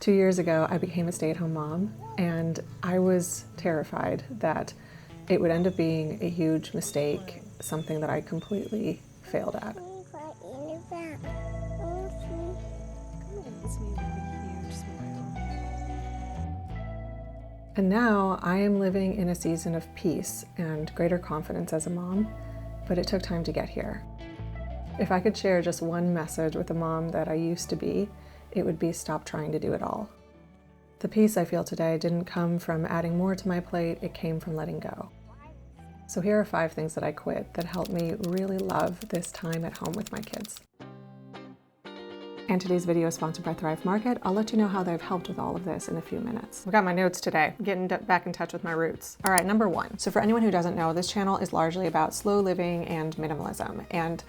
2 years ago, I became a stay-at-home mom, and I was terrified that it would end up being a huge mistake, something that I completely failed at. And now I am living in a season of peace and greater confidence as a mom, but it took time to get here. If I could share just one message with the mom that I used to be, it would be stop trying to do it all. The peace I feel today didn't come from adding more to my plate, it came from letting go. So here are 5 things that I quit that helped me really love this time at home with my kids. And today's video is sponsored by Thrive Market. I'll let you know how they've helped with all of this in a few minutes. I've got my notes today, getting back in touch with my roots. All right, number 1. So for anyone who doesn't know, this channel is largely about slow living and minimalism. And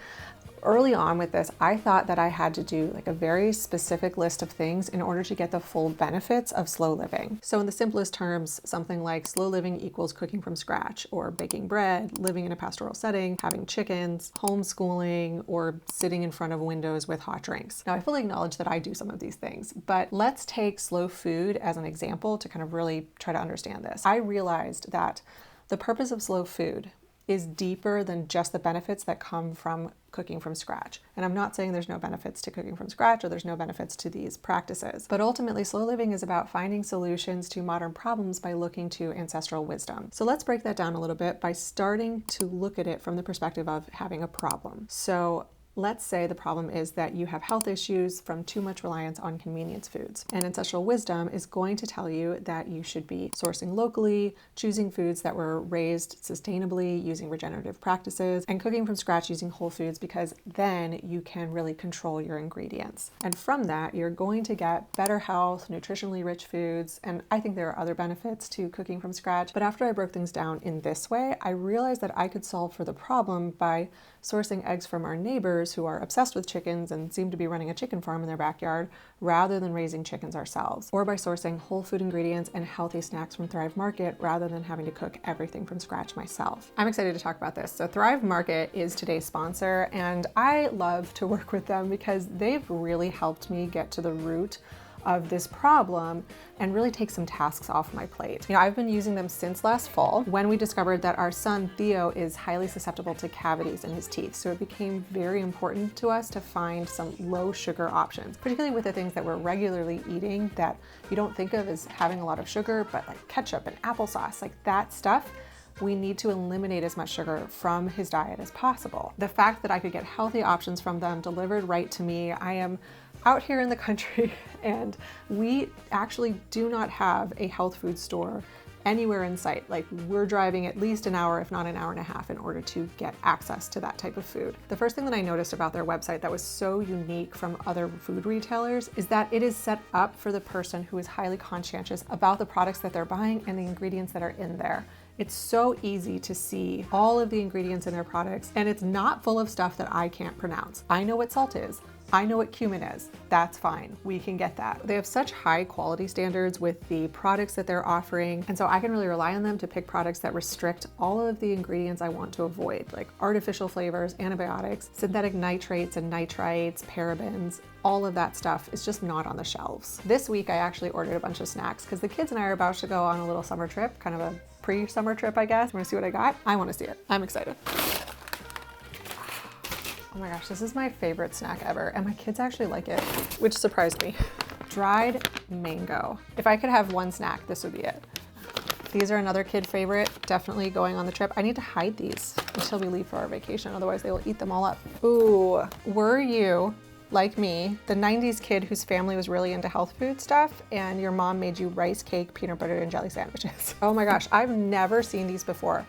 early on with this, I thought that I had to do like a very specific list of things in order to get the full benefits of slow living. So in the simplest terms, something like slow living equals cooking from scratch, or baking bread, living in a pastoral setting, having chickens, homeschooling, or sitting in front of windows with hot drinks. Now I fully acknowledge that I do some of these things, but let's take slow food as an example to kind of really try to understand this. I realized that the purpose of slow food is deeper than just the benefits that come from cooking from scratch. And I'm not saying there's no benefits to cooking from scratch or there's no benefits to these practices, but ultimately slow living is about finding solutions to modern problems by looking to ancestral wisdom. So let's break that down a little bit by starting to look at it from the perspective of having a problem. So let's say the problem is that you have health issues from too much reliance on convenience foods. And ancestral wisdom is going to tell you that you should be sourcing locally, choosing foods that were raised sustainably, using regenerative practices, and cooking from scratch using whole foods, because then you can really control your ingredients. And from that, you're going to get better health, nutritionally rich foods, and I think there are other benefits to cooking from scratch. But after I broke things down in this way, I realized that I could solve for the problem by sourcing eggs from our neighbors who are obsessed with chickens and seem to be running a chicken farm in their backyard, rather than raising chickens ourselves, or by sourcing whole food ingredients and healthy snacks from Thrive Market rather than having to cook everything from scratch myself. I'm excited to talk about this. So Thrive Market is today's sponsor, and I love to work with them because they've really helped me get to the root of this problem and really take some tasks off my plate. You know, I've been using them since last fall when we discovered that our son Theo is highly susceptible to cavities in his teeth. So it became very important to us to find some low sugar options, particularly with the things that we're regularly eating that you don't think of as having a lot of sugar, but like ketchup and applesauce, like that stuff. We need to eliminate as much sugar from his diet as possible. The fact that I could get healthy options from them delivered right to me. I am out here in the country and we actually do not have a health food store anywhere in sight. Like, we're driving at least an hour, if not an hour and a half, in order to get access to that type of food. The first thing that I noticed about their website that was so unique from other food retailers is that it is set up for the person who is highly conscientious about the products that they're buying and the ingredients that are in there. It's so easy to see all of the ingredients in their products, and it's not full of stuff that I can't pronounce. I know what salt is. I know what cumin is. That's fine. We can get that. They have such high quality standards with the products that they're offering. And so I can really rely on them to pick products that restrict all of the ingredients I want to avoid, like artificial flavors, antibiotics, synthetic nitrates and nitrites, parabens. All of that stuff is just not on the shelves. This week, I actually ordered a bunch of snacks because the kids and I are about to go on a little summer trip, kind of a pre-summer trip, I guess. Want to see what I got? I want to see it. I'm excited. Oh my gosh, this is my favorite snack ever, and my kids actually like it, which surprised me. Dried mango. If I could have one snack, this would be it. These are another kid favorite, definitely going on the trip. I need to hide these until we leave for our vacation, otherwise they will eat them all up. Ooh, were you, like me, the 90s kid whose family was really into health food stuff and your mom made you rice cake, peanut butter, and jelly sandwiches? Oh my gosh, I've never seen these before.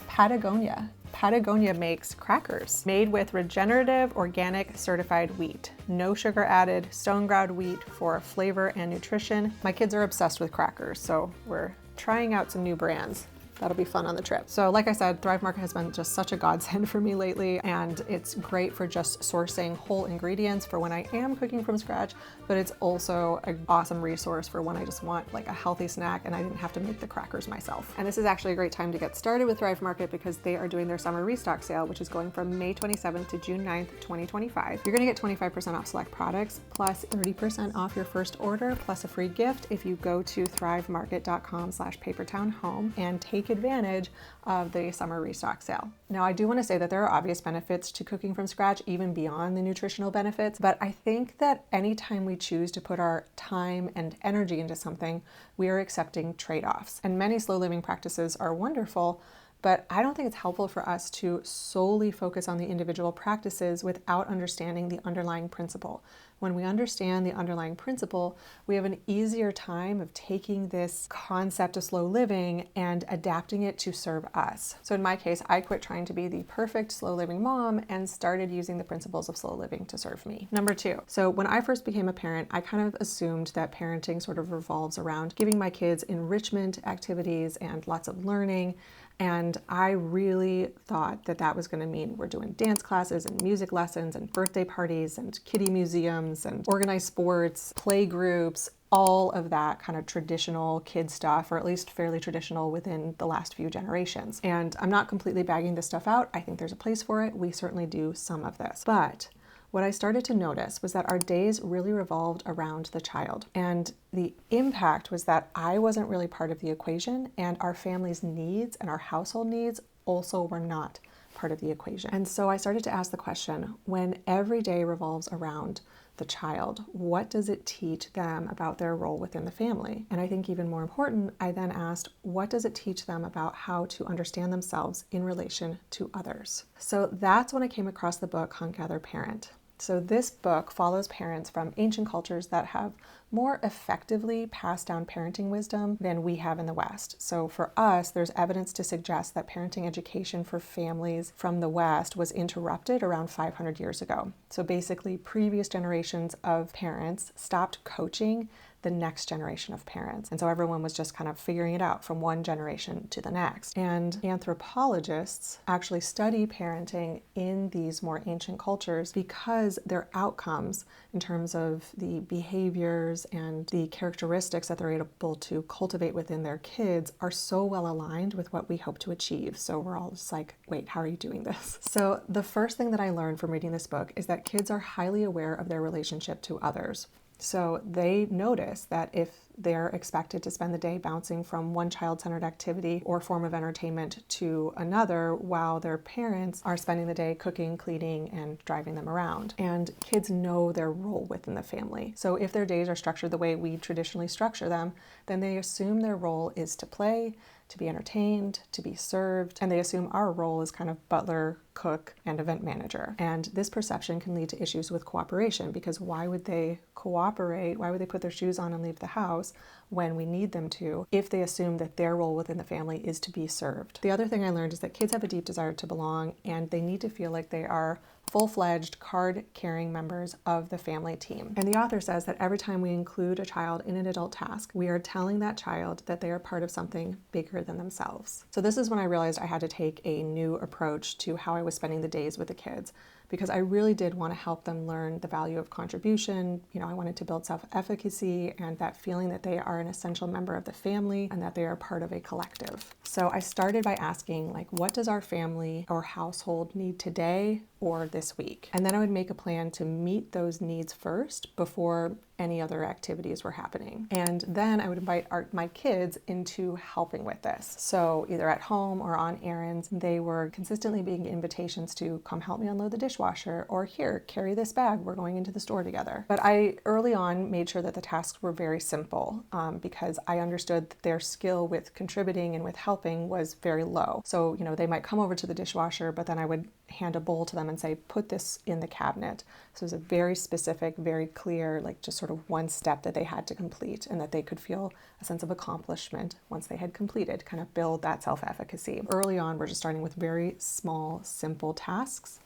Patagonia. Patagonia makes crackers made with regenerative, organic, certified wheat. No sugar added, stone ground wheat for flavor and nutrition. My kids are obsessed with crackers, so we're trying out some new brands. That'll be fun on the trip. So like I said, Thrive Market has been just such a godsend for me lately, and it's great for just sourcing whole ingredients for when I am cooking from scratch, but it's also an awesome resource for when I just want like a healthy snack and I didn't have to make the crackers myself. And this is actually a great time to get started with Thrive Market because they are doing their summer restock sale, which is going from May 27th to June 9th, 2025. You're gonna get 25% off select products, plus 30% off your first order, plus a free gift if you go to thrivemarket.com/papertownhome and take advantage of the summer restock sale. Now, I do want to say that there are obvious benefits to cooking from scratch, even beyond the nutritional benefits, but I think that anytime we choose to put our time and energy into something, we are accepting trade-offs. And many slow living practices are wonderful, but I don't think it's helpful for us to solely focus on the individual practices without understanding the underlying principle. When we understand the underlying principle, we have an easier time of taking this concept of slow living and adapting it to serve us. So in my case, I quit trying to be the perfect slow living mom and started using the principles of slow living to serve me. Number two, so when I first became a parent, I kind of assumed that parenting sort of revolves around giving my kids enrichment activities and lots of learning. And I really thought that that was going to mean we're doing dance classes and music lessons and birthday parties and kiddie museums and organized sports, play groups, all of that kind of traditional kid stuff, or at least fairly traditional within the last few generations. And I'm not completely bagging this stuff out. I think there's a place for it. We certainly do some of this. But what I started to notice was that our days really revolved around the child. And the impact was that I wasn't really part of the equation, and our family's needs and our household needs also were not part of the equation. And so I started to ask the question, when every day revolves around the child, what does it teach them about their role within the family? And I think even more important, I then asked, what does it teach them about how to understand themselves in relation to others? So that's when I came across the book Hunt Gather Parent. So this book follows parents from ancient cultures that have more effectively passed down parenting wisdom than we have in the West. So for us, there's evidence to suggest that parenting education for families from the West was interrupted around 500 years ago. So basically, previous generations of parents stopped coaching the next generation of parents. And so everyone was just kind of figuring it out from one generation to the next. And anthropologists actually study parenting in these more ancient cultures because their outcomes in terms of the behaviors and the characteristics that they're able to cultivate within their kids are so well aligned with what we hope to achieve. So we're all just like, wait, how are you doing this? So the first thing that I learned from reading this book is that kids are highly aware of their relationship to others. So they notice that if they're expected to spend the day bouncing from one child-centered activity or form of entertainment to another while their parents are spending the day cooking, cleaning, and driving them around. And kids know their role within the family. So if their days are structured the way we traditionally structure them, then they assume their role is to play, to be entertained, to be served, and they assume our role is kind of butler, cook, and event manager. And this perception can lead to issues with cooperation, because why would they cooperate? Why would they put their shoes on and leave the house when we need them to if they assume that their role within the family is to be served? The other thing I learned is that kids have a deep desire to belong, and they need to feel like they are full-fledged card-carrying members of the family team. And the author says that every time we include a child in an adult task, we are telling that child that they are part of something bigger than themselves. So this is when I realized I had to take a new approach to how I was spending the days with the kids, because I really did want to help them learn the value of contribution. You know, I wanted to build self-efficacy and that feeling that they are an essential member of the family and that they are part of a collective. So I started by asking, like, what does our family or household need today or this week? And then I would make a plan to meet those needs first before any other activities were happening. And then I would invite my kids into helping with this. So either at home or on errands, they were consistently being invitations to come help me unload the dishwasher, or here, carry this bag, we're going into the store together. But I early on made sure that the tasks were very simple because I understood that their skill with contributing and with helping was very low. So, you know, they might come over to the dishwasher, but then I would hand a bowl to them and say, put this in the cabinet. So it was a very specific, very clear, like just sort of one step that they had to complete, and that they could feel a sense of accomplishment once they had completed, kind of build that self-efficacy. Early on, we're just starting with very small, simple tasks.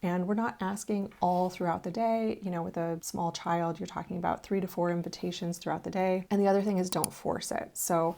And we're not asking all throughout the day. You know, with a small child, you're talking about 3 to 4 invitations throughout the day. And the other thing is, don't force it. So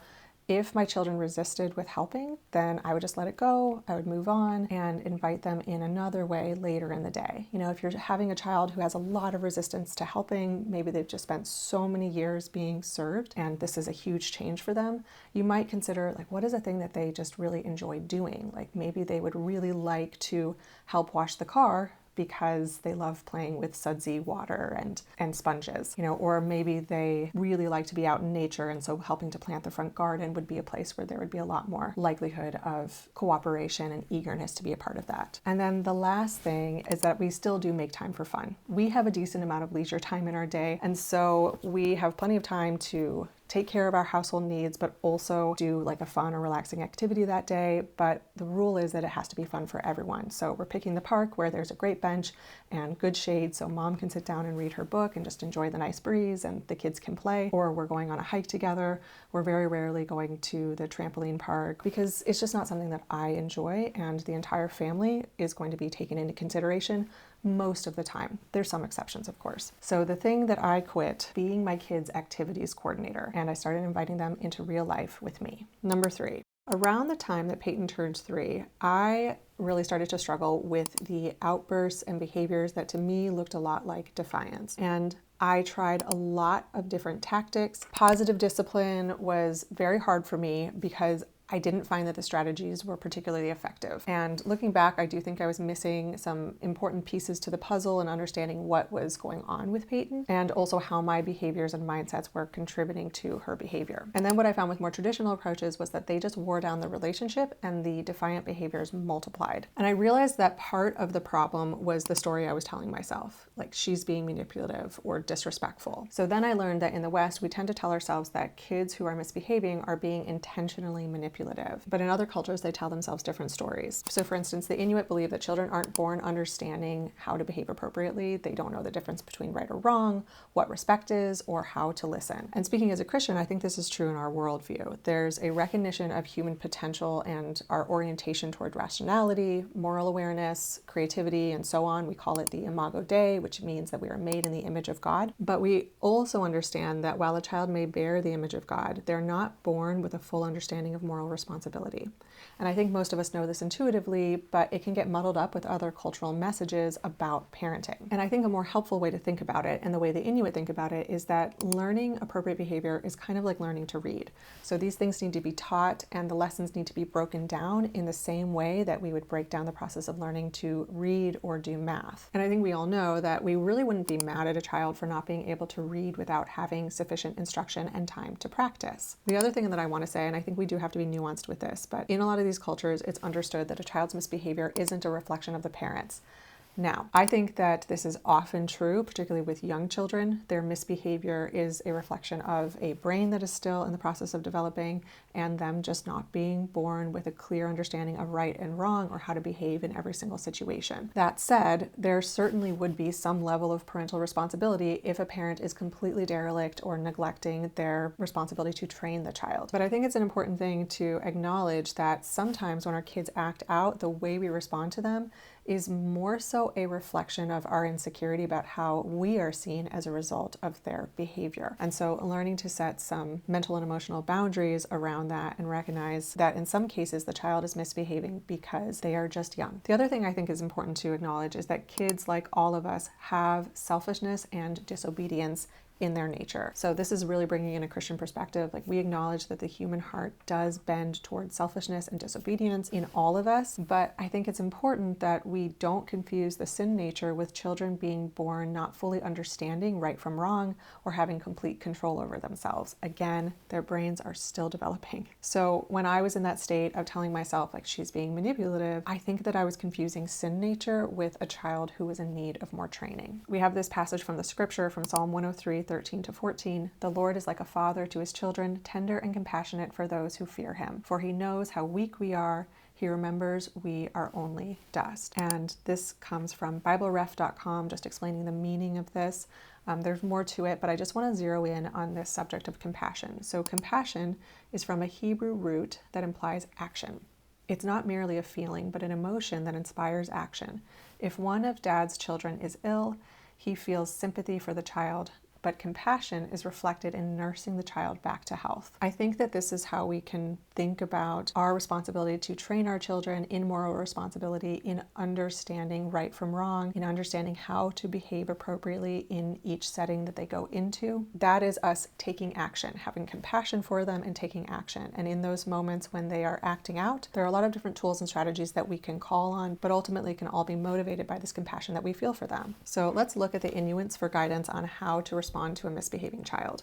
If my children resisted with helping, then I would just let it go. I would move on and invite them in another way later in the day. You know, if you're having a child who has a lot of resistance to helping, maybe they've just spent so many years being served and this is a huge change for them, you might consider, like, what is a thing that they just really enjoy doing? Like, maybe they would really like to help wash the car because they love playing with sudsy water and sponges, you know, or maybe they really like to be out in nature, and so helping to plant the front garden would be a place where there would be a lot more likelihood of cooperation and eagerness to be a part of that. And then the last thing is that we still do make time for fun. We have a decent amount of leisure time in our day, and so we have plenty of time to take care of our household needs, but also do like a fun or relaxing activity that day. But the rule is that it has to be fun for everyone. So we're picking the park where there's a great bench and good shade so mom can sit down and read her book and just enjoy the nice breeze and the kids can play. Or we're going on a hike together. We're very rarely going to the trampoline park because it's just not something that I enjoy, and the entire family is going to be taken into consideration most of the time. There's some exceptions, of course. So the thing that I quit being my kids' activities coordinator, and I started inviting them into real life with me. Number 3, around the time that Peyton turned 3, I really started to struggle with the outbursts and behaviors that to me looked a lot like defiance. And I tried a lot of different tactics. Positive discipline was very hard for me because I didn't find that the strategies were particularly effective. And looking back, I do think I was missing some important pieces to the puzzle and understanding what was going on with Peyton, and also how my behaviors and mindsets were contributing to her behavior. And then what I found with more traditional approaches was that they just wore down the relationship and the defiant behaviors multiplied. And I realized that part of the problem was the story I was telling myself, like she's being manipulative or disrespectful. So then I learned that in the West, we tend to tell ourselves that kids who are misbehaving are being intentionally manipulative. But in other cultures, they tell themselves different stories. So for instance, the Inuit believe that children aren't born understanding how to behave appropriately. They don't know the difference between right or wrong, what respect is, or how to listen. And speaking as a Christian, I think this is true in our worldview. There's a recognition of human potential and our orientation toward rationality, moral awareness, creativity, and so on. We call it the Imago Dei, which means that we are made in the image of God. But we also understand that while a child may bear the image of God, they're not born with a full understanding of moral responsibility. And I think most of us know this intuitively, but it can get muddled up with other cultural messages about parenting. And I think a more helpful way to think about it, and the way the Inuit think about it, is that learning appropriate behavior is kind of like learning to read. So these things need to be taught, and the lessons need to be broken down in the same way that we would break down the process of learning to read or do math. And I think we all know that we really wouldn't be mad at a child for not being able to read without having sufficient instruction and time to practice. The other thing that I want to say, and I think we do have to be nuanced with this, but in a lot of these cultures, it's understood that a child's misbehavior isn't a reflection of the parents. Now, I think that this is often true, particularly with young children. Their misbehavior is a reflection of a brain that is still in the process of developing and them just not being born with a clear understanding of right and wrong or how to behave in every single situation. That said, there certainly would be some level of parental responsibility if a parent is completely derelict or neglecting their responsibility to train the child. But I think it's an important thing to acknowledge that sometimes when our kids act out, the way we respond to them is more so a reflection of our insecurity about how we are seen as a result of their behavior. And so learning to set some mental and emotional boundaries around that and recognize that in some cases the child is misbehaving because they are just young. The other thing I think is important to acknowledge is that kids, like all of us, have selfishness and disobedience in their nature. So this is really bringing in a Christian perspective. Like, we acknowledge that the human heart does bend towards selfishness and disobedience in all of us, but I think it's important that we don't confuse the sin nature with children being born not fully understanding right from wrong or having complete control over themselves. Again, their brains are still developing. So when I was in that state of telling myself, like, she's being manipulative, I think that I was confusing sin nature with a child who was in need of more training. We have this passage from the scripture from Psalm 103:13-14. The Lord is like a father to his children, tender and compassionate for those who fear him. For he knows how weak we are. He remembers we are only dust. And this comes from BibleRef.com, just explaining the meaning of this. There's more to it, but I just want to zero in on this subject of compassion. So compassion is from a Hebrew root that implies action. It's not merely a feeling, but an emotion that inspires action. If one of Dad's children is ill, he feels sympathy for the child, but compassion is reflected in nursing the child back to health. I think that this is how we can think about our responsibility to train our children in moral responsibility, in understanding right from wrong, in understanding how to behave appropriately in each setting that they go into. That is us taking action, having compassion for them and taking action. And in those moments when they are acting out, there are a lot of different tools and strategies that we can call on, but ultimately can all be motivated by this compassion that we feel for them. So let's look at the Inuits for guidance on how to respond to a misbehaving child.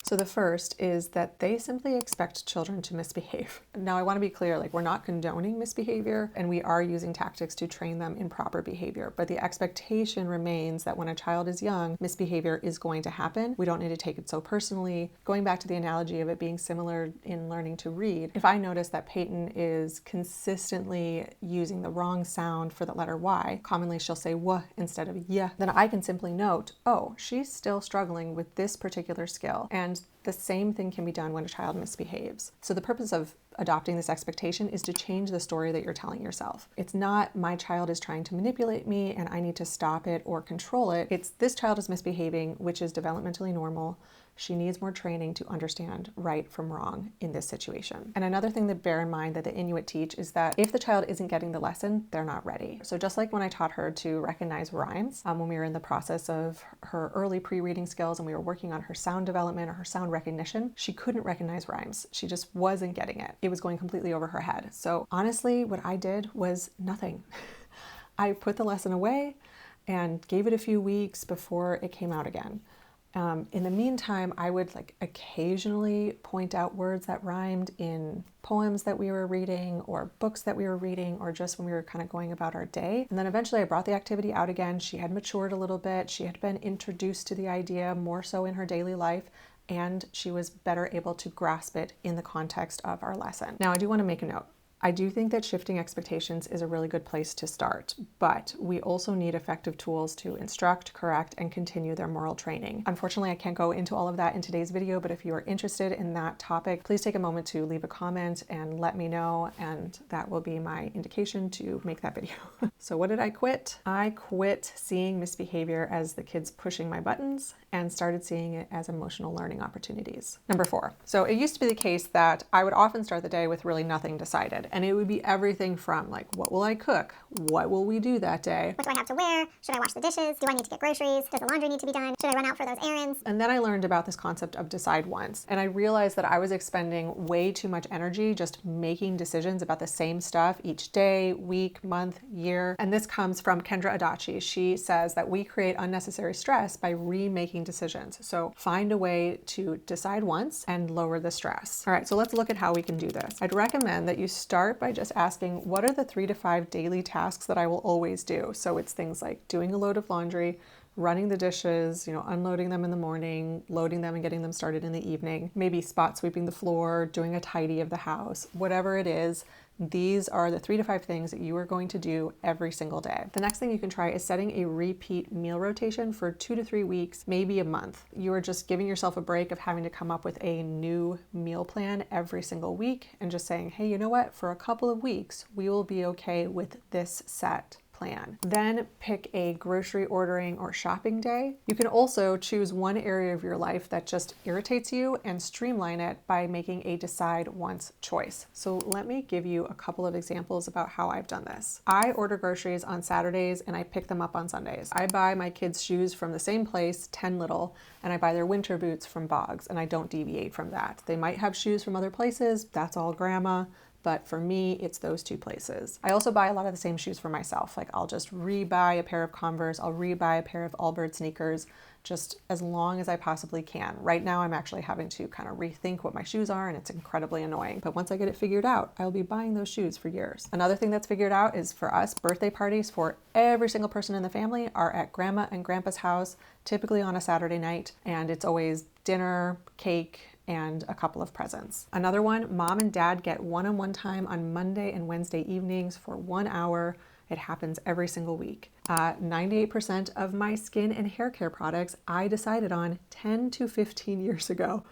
So the first is that they simply expect children to misbehave. Now I want to be clear, we're not condoning misbehavior, and we are using tactics to train them in proper behavior. But the expectation remains that when a child is young, misbehavior is going to happen. We don't need to take it so personally. Going back to the analogy of it being similar in learning to read, if I notice that Peyton is consistently using the wrong sound for the letter Y, commonly she'll say "w" instead of "y," then I can simply note, oh, she's still struggling with this particular skill. And the same thing can be done when a child misbehaves. So the purpose of adopting this expectation is to change the story that you're telling yourself. It's not my child is trying to manipulate me and I need to stop it or control it. It's this child is misbehaving, which is developmentally normal. She needs more training to understand right from wrong in this situation. And another thing to bear in mind that the Inuit teach is that if the child isn't getting the lesson, they're not ready. So just like when I taught her to recognize rhymes, when we were in the process of her early pre-reading skills and we were working on her sound development or her sound recognition, she couldn't recognize rhymes. She just wasn't getting it. It was going completely over her head. So honestly, what I did was nothing. I put the lesson away and gave it a few weeks before it came out again. In the meantime, I would occasionally point out words that rhymed in poems that we were reading or books that we were reading or just when we were kind of going about our day. And then eventually I brought the activity out again. She had matured a little bit. She had been introduced to the idea more so in her daily life, and she was better able to grasp it in the context of our lesson. Now, I do want to make a note. I do think that shifting expectations is a really good place to start, but we also need effective tools to instruct, correct, and continue their moral training. Unfortunately, I can't go into all of that in today's video, but if you are interested in that topic, please take a moment to leave a comment and let me know, and that will be my indication to make that video. So what did I quit? I quit seeing misbehavior as the kids pushing my buttons and started seeing it as emotional learning opportunities. Number 4. So it used to be the case that I would often start the day with really nothing decided. And it would be everything from what will I cook? What will we do that day? What do I have to wear? Should I wash the dishes? Do I need to get groceries? Does the laundry need to be done? Should I run out for those errands? And then I learned about this concept of decide once. And I realized that I was expending way too much energy just making decisions about the same stuff each day, week, month, year. And this comes from Kendra Adachi. She says that we create unnecessary stress by remaking decisions. So find a way to decide once and lower the stress. All right, so let's look at how we can do this. I'd recommend that you start by just asking, what are the 3 to 5 daily tasks that I will always do? So it's things like doing a load of laundry, running the dishes, unloading them in the morning, loading them and getting them started in the evening, maybe spot sweeping the floor, doing a tidy of the house, whatever it is. These are the 3 to 5 things that you are going to do every single day. The next thing you can try is setting a repeat meal rotation for 2 to 3 weeks, maybe a month. You are just giving yourself a break of having to come up with a new meal plan every single week and just saying, hey, you know what? For a couple of weeks, we will be okay with this set plan. Then pick a grocery ordering or shopping day. You can also choose one area of your life that just irritates you and streamline it by making a decide once choice. So let me give you a couple of examples about how I've done this. I order groceries on Saturdays and I pick them up on Sundays. I buy my kids' shoes from the same place, 10 Little, and I buy their winter boots from Boggs, and I don't deviate from that. They might have shoes from other places, that's all grandma. But for me, it's those 2 places. I also buy a lot of the same shoes for myself. I'll just rebuy a pair of Converse, I'll rebuy a pair of Allbirds sneakers, just as long as I possibly can. Right now, I'm actually having to kind of rethink what my shoes are, and it's incredibly annoying. But once I get it figured out, I'll be buying those shoes for years. Another thing that's figured out is for us, birthday parties for every single person in the family are at Grandma and Grandpa's house, typically on a Saturday night, and it's always dinner, cake, and a couple of presents. Another one, Mom and Dad get one-on-one time on Monday and Wednesday evenings for 1 hour. It happens every single week. 98% of my skin and hair care products I decided on 10 to 15 years ago.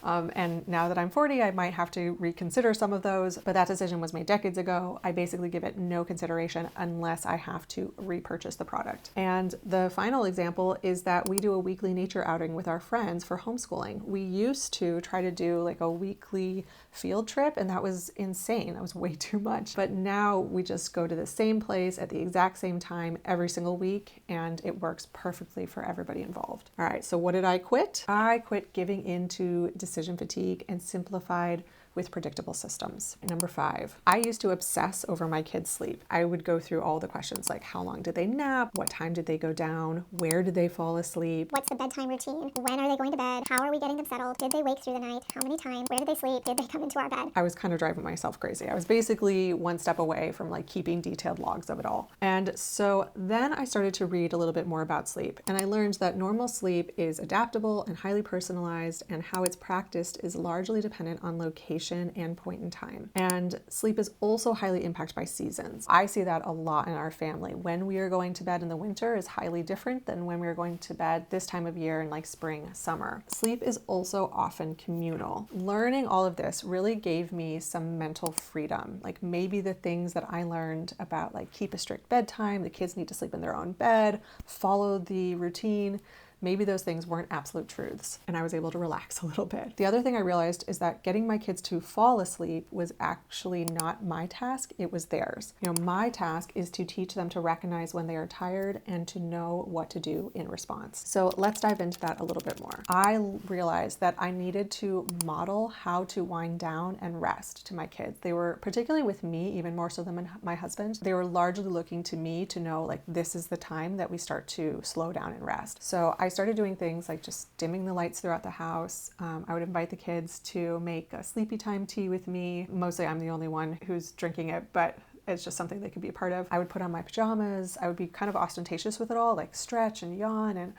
And now that I'm 40, I might have to reconsider some of those, but that decision was made decades ago. I basically give it no consideration unless I have to repurchase the product. And the final example is that we do a weekly nature outing with our friends for homeschooling. We used to try to do like a weekly field trip, and that was insane. That was way too much. But now we just go to the same place at the exact same time every single week, and it works perfectly for everybody involved. All right, so what did I quit? I quit giving into decision fatigue and simplified with predictable systems. Number 5, I used to obsess over my kids' sleep. I would go through all the questions like how long did they nap? What time did they go down? Where did they fall asleep? What's the bedtime routine? When are they going to bed? How are we getting them settled? Did they wake through the night? How many times? Where did they sleep? Did they come into our bed? I was kind of driving myself crazy. I was basically one step away from like keeping detailed logs of it all. And so then I started to read a little bit more about sleep, and I learned that normal sleep is adaptable and highly personalized, and how it's practiced is largely dependent on location and point in time. And sleep is also highly impacted by seasons. I see that a lot in our family. When we are going to bed in the winter is highly different than when we are going to bed this time of year in like spring, summer. Sleep is also often communal. Learning all of this really gave me some mental freedom. Like maybe the things that I learned about like keep a strict bedtime, the kids need to sleep in their own bed, follow the routine, maybe those things weren't absolute truths, and I was able to relax a little bit. The other thing I realized is that getting my kids to fall asleep was actually not my task, it was theirs. My task is to teach them to recognize when they are tired and to know what to do in response. So let's dive into that a little bit more. I realized that I needed to model how to wind down and rest to my kids. They were, particularly with me, even more so than my husband, they were largely looking to me to know like this is the time that we start to slow down and rest. So I started doing things like just dimming the lights throughout the house. I would invite the kids to make a sleepy time tea with me. Mostly I'm the only one who's drinking it, but it's just something they could be a part of. I would put on my pajamas. I would be kind of ostentatious with it all, like stretch and yawn and,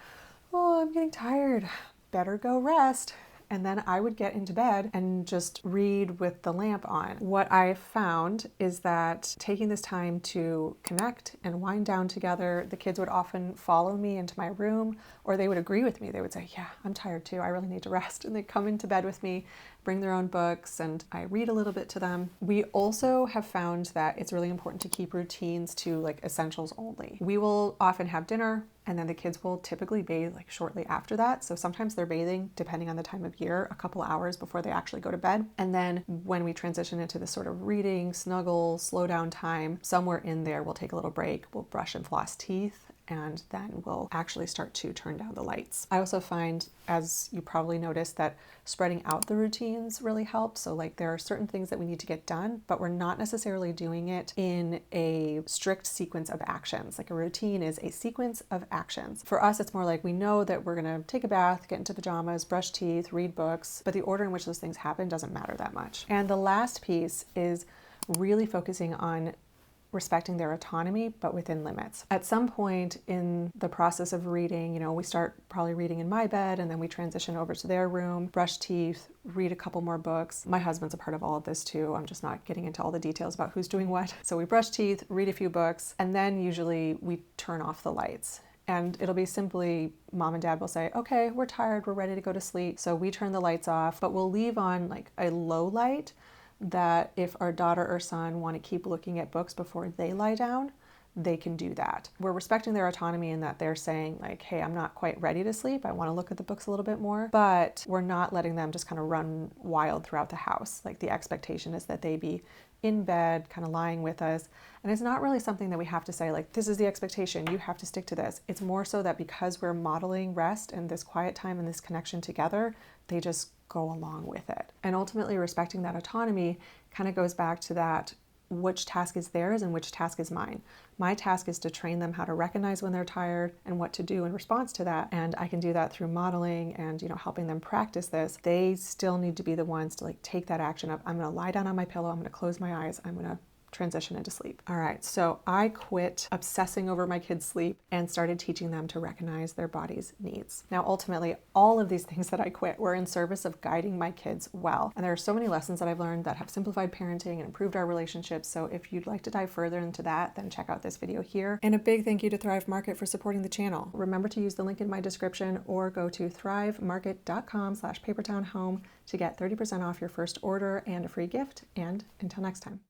oh, I'm getting tired. Better go rest. And then I would get into bed and just read with the lamp on. What I found is that taking this time to connect and wind down together, the kids would often follow me into my room, or they would agree with me. They would say, yeah, I'm tired too. I really need to rest. And they'd come into bed with me, bring their own books, and I read a little bit to them. We also have found that it's really important to keep routines to like essentials only. We will often have dinner, and then the kids will typically bathe like shortly after that. So sometimes they're bathing, depending on the time of year, a couple hours before they actually go to bed. And then when we transition into this sort of reading, snuggle, slow down time, somewhere in there we'll take a little break, we'll brush and floss teeth, and then we'll actually start to turn down the lights. I also find, as you probably noticed, that spreading out the routines really helps. So like there are certain things that we need to get done, but we're not necessarily doing it in a strict sequence of actions. Like a routine is a sequence of actions. For us, it's more like we know that we're gonna take a bath, get into pajamas, brush teeth, read books, but the order in which those things happen doesn't matter that much. And the last piece is really focusing on respecting their autonomy, but within limits. At some point in the process of reading, we start probably reading in my bed, and then we transition over to their room, brush teeth, read a couple more books. My husband's a part of all of this too. I'm just not getting into all the details about who's doing what. So we brush teeth, read a few books, and then usually we turn off the lights. And it'll be simply mom and dad will say, okay, we're tired, we're ready to go to sleep. So we turn the lights off, but we'll leave on like a low light that if our daughter or son want to keep looking at books before they lie down, they can do that. We're respecting their autonomy in that they're saying like, hey, I'm not quite ready to sleep. I want to look at the books a little bit more, but we're not letting them just kind of run wild throughout the house. Like the expectation is that they be in bed, kind of lying with us. And it's not really something that we have to say like, this is the expectation, you have to stick to this. It's more so that because we're modeling rest and this quiet time and this connection together, they just go along with it. And ultimately respecting that autonomy kind of goes back to that, which task is theirs and which task is mine. My task is to train them how to recognize when they're tired and what to do in response to that. And I can do that through modeling and, helping them practice this. They still need to be the ones to like take that action of, I'm going to lie down on my pillow, I'm going to close my eyes, I'm going to transition into sleep. All right, so I quit obsessing over my kids' sleep and started teaching them to recognize their body's needs. Now, ultimately, all of these things that I quit were in service of guiding my kids well. And there are so many lessons that I've learned that have simplified parenting and improved our relationships. So if you'd like to dive further into that, then check out this video here. And a big thank you to Thrive Market for supporting the channel. Remember to use the link in my description or go to thrivemarket.com/papertownhome to get 30% off your first order and a free gift. And until next time.